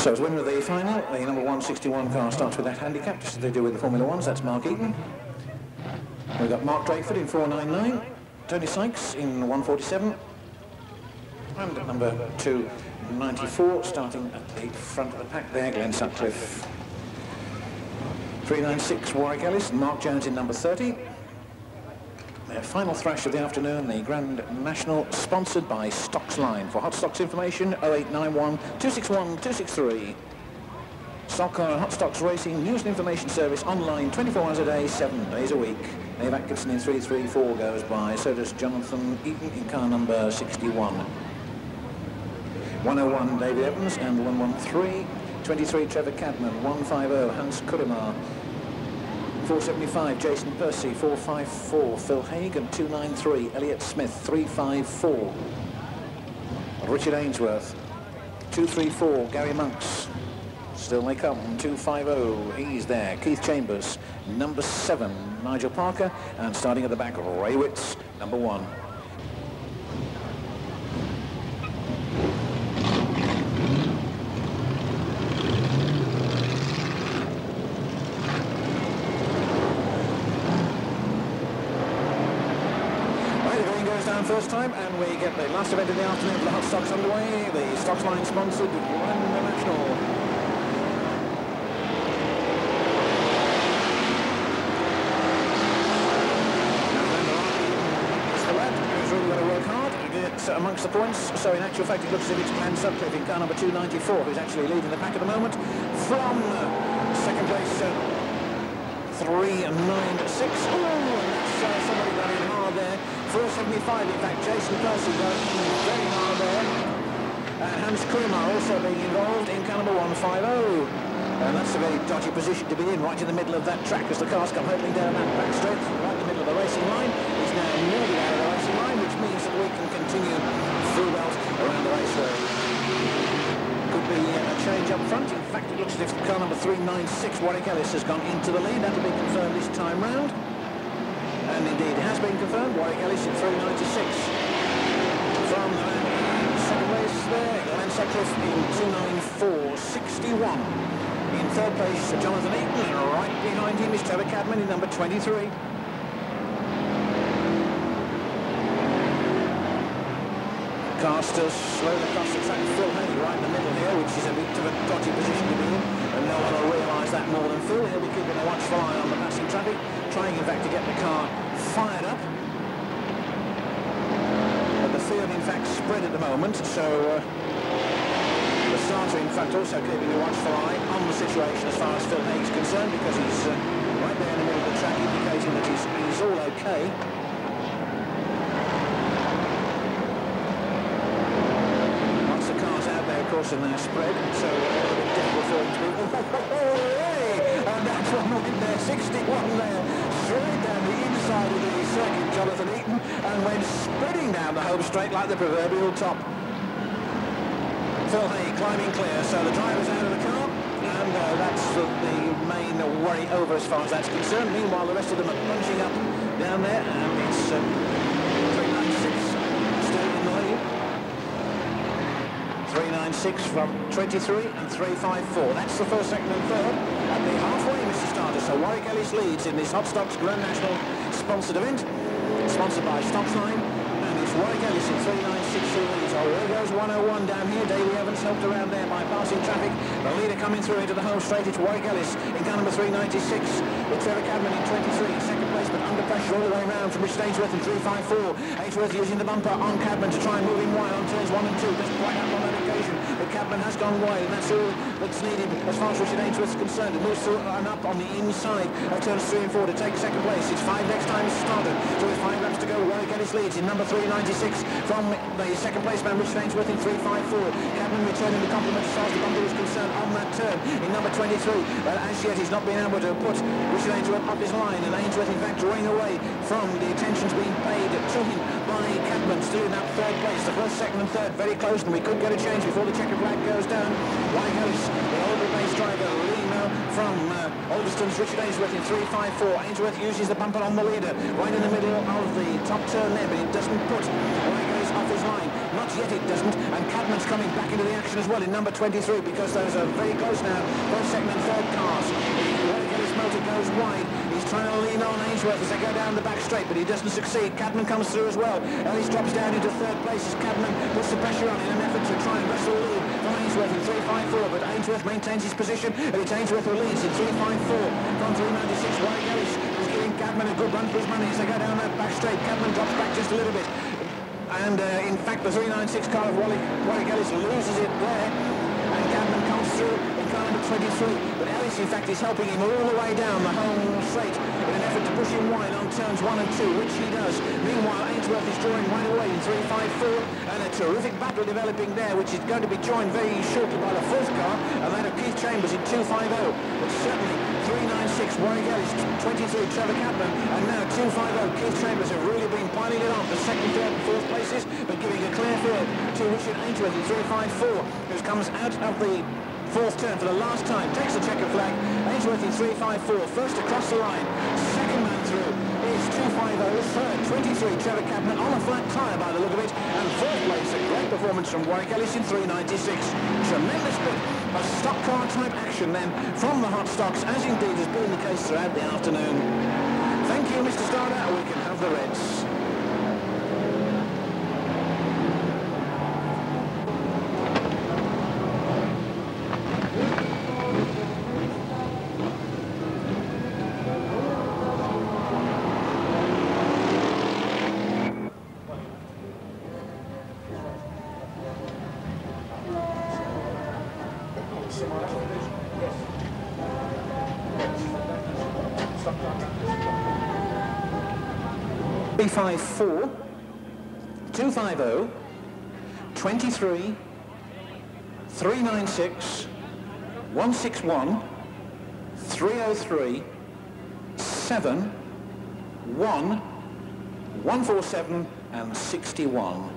So as winner of the final, the number 161 car starts with that handicap, just as they do with the Formula Ones. That's Mark Eaton. We've got Mark Drakeford in 499, Tony Sykes in 147, and at number 294, starting at the front of the pack there, Glenn Sutcliffe. 396, Warwick Ellis, and Mark Jones in number 30. Their final thrash of the afternoon, the Grand National, sponsored by Stocks Line. For Hotstox information, 0891 261 263. Stock Car Hotstox Racing News and Information Service online 24 hours a day, 7 days a week. Dave Atkinson in 334 goes by, so does Jonathan Eaton in car number 61. 101 David Evans and 113. 23 Trevor Cadman, 150 Hans Kurimar. 475 Jason Percy, 454 Phil Haig, and 293 Elliot Smith, 354 Richard Ainsworth, 234 Gary Monks, still they come, 250, he's there, Keith Chambers, number 7 Nigel Parker, and starting at the back Ray Witts, number 1. First time, and we get the last event of the afternoon for the Hotstox underway. The Stocks Line sponsored Grand National. It's the lad who's really got to work hard to get amongst the points. So in actual fact, it looks as if it's Glenn Sutcliffe in car number 294 who's actually leading the pack at the moment. From second place, 396. Oh, and that's somebody got in hard there. 475, in fact, Jason Percy going very hard there. Hans Kurimar also being involved in car number 150. And that's a very dodgy position to be in, right in the middle of that track as the cars come hurtling down that back straight, right in the middle of the racing line. He's now moving out of the racing line, which means that we can continue through belt around the raceway. Could be a change up front. In fact, it looks as if car number 396, Warwick Ellis, has gone into the lead. That'll be confirmed this time round. And indeed, it has been confirmed. Warwick Ellis in 396. From the second place there, Glenn Sutcliffe in 294.61. In third place, Jonathan Eaton, and right behind him is Trevor Cadman in number 23. Cars still slowly across the track. Phil Hay right in the middle here, which is a bit of a dodgy position to be in, and no one will realise that more than Phil. He'll be keeping a watchful eye on the passing traffic, trying in fact to get the car fired up. But the field in fact spread at the moment, so the starter in fact also keeping a watchful eye on the situation as far as Phil Hay is concerned, because he's right there in the middle of the track, indicating that he's all okay. Lots of cars out there, of course, in their spread, so a little bit difficult for him to be. And that's one in there, 61 there, straight down the inside of the circuit, Jonathan Eaton, and went spinning down the home straight like the proverbial top. Phil Hay climbing clear, so the driver's out of the car, and that's the main worry over as far as that's concerned. Meanwhile, the rest of them are punching up down there, and it's 396 still in the lead. 396 from 23 and 354. That's the first, second and third at the halfway, Mr. Starter. So Warwick Ellis leads in this Hotstox Grand National sponsored event, sponsored by Stocks Line, and it's Warwick Ellis in 396 who leads. Oh, there goes 101 down here. Davey Evans helped around there by passing traffic. The leader coming through into the home straight. It's Warwick Ellis in car number 396 with Trevor Cadman in 23 in second place, but under pressure all the way around from Richard Ainsworth in 354. Ainsworth using the bumper on Cadman to try and move him wide on turns 1 and 2. Doesn't quite happen on that occasion, but Cadman has gone wide, and that's all that's needed as far as Richard Ainsworth is concerned. It moves through and up on the inside of turns 3 and 4 to take second place. It's 5 next time it's started, so with 5 laps to go. Warwick Ellis leads in number 396 from the second place man Richard Ainsworth in 354. Cadman returning the compliment as far as the bumper is concerned on that turn in number 23. But as yet he's not been able to put Richard Ainsworth up his line, and Ainsworth in fact drawing away from the attentions being paid to him by Cadman, still in that third place. The first, second and third very close, and we could get a change before the checkered flag goes down. Warwick Ellis, the older base driver, leading now from Alderston's Richard Ainsworth in 354. Ainsworth uses the bumper on the leader right in the middle of the top turn there, but it doesn't put Warwick Ellis off his line. not yet it doesn't, and Cadman's coming back into the action as well in number 23, because those are very close now, both second and third cars. His motor goes wide. He's trying to lean on Ainsworth as they go down the back straight, but he doesn't succeed. Cadman comes through as well. Ellis drops down into third place as Cadman puts the pressure on in an effort to try and wrestle lead from Ainsworth in 3.54, but Ainsworth maintains his position, and it's Ainsworth who leads in 3.54 from 3.96. Warwick Ellis is giving Cadman a good run for his money as they go down that back straight. Cadman drops back just a little bit, and in fact the 3.96 car of Warwick Ellis loses it there, and Cadman comes through in car number 23, but Ellis in fact is helping him all the way down the home straight in an effort to push him wide on turns 1 and 2, which he does. Meanwhile, Ainsworth is drawing wide away in 3.54, and a terrific battle developing there, which is going to be joined very shortly by the fourth car, and that of Keith Chambers in 2.50. But certainly 3.96 Warwick Ellis, 23 Trevor Cadman, and now 2.50 Keith Chambers have really been piling it on for second, third and fourth places, but giving a clear field to Richard Ainsworth in 3.54, who comes out of the fourth turn for the last time, takes the checker flag. Ainsworth in 3.54, first across the line, second man through is 2.50, third 23 Trevor Cadman on a flat tyre by the look of it, and fourth place, a great performance from Warwick Ellis in 3.96. Tremendous bit of stock car type action then from the Hotstox, as indeed has been the case throughout the afternoon. Thank you, Mr. Starter. We can have the Reds. B54, 250, 23, 396, 161, 303, 7, 1, 147 and 61.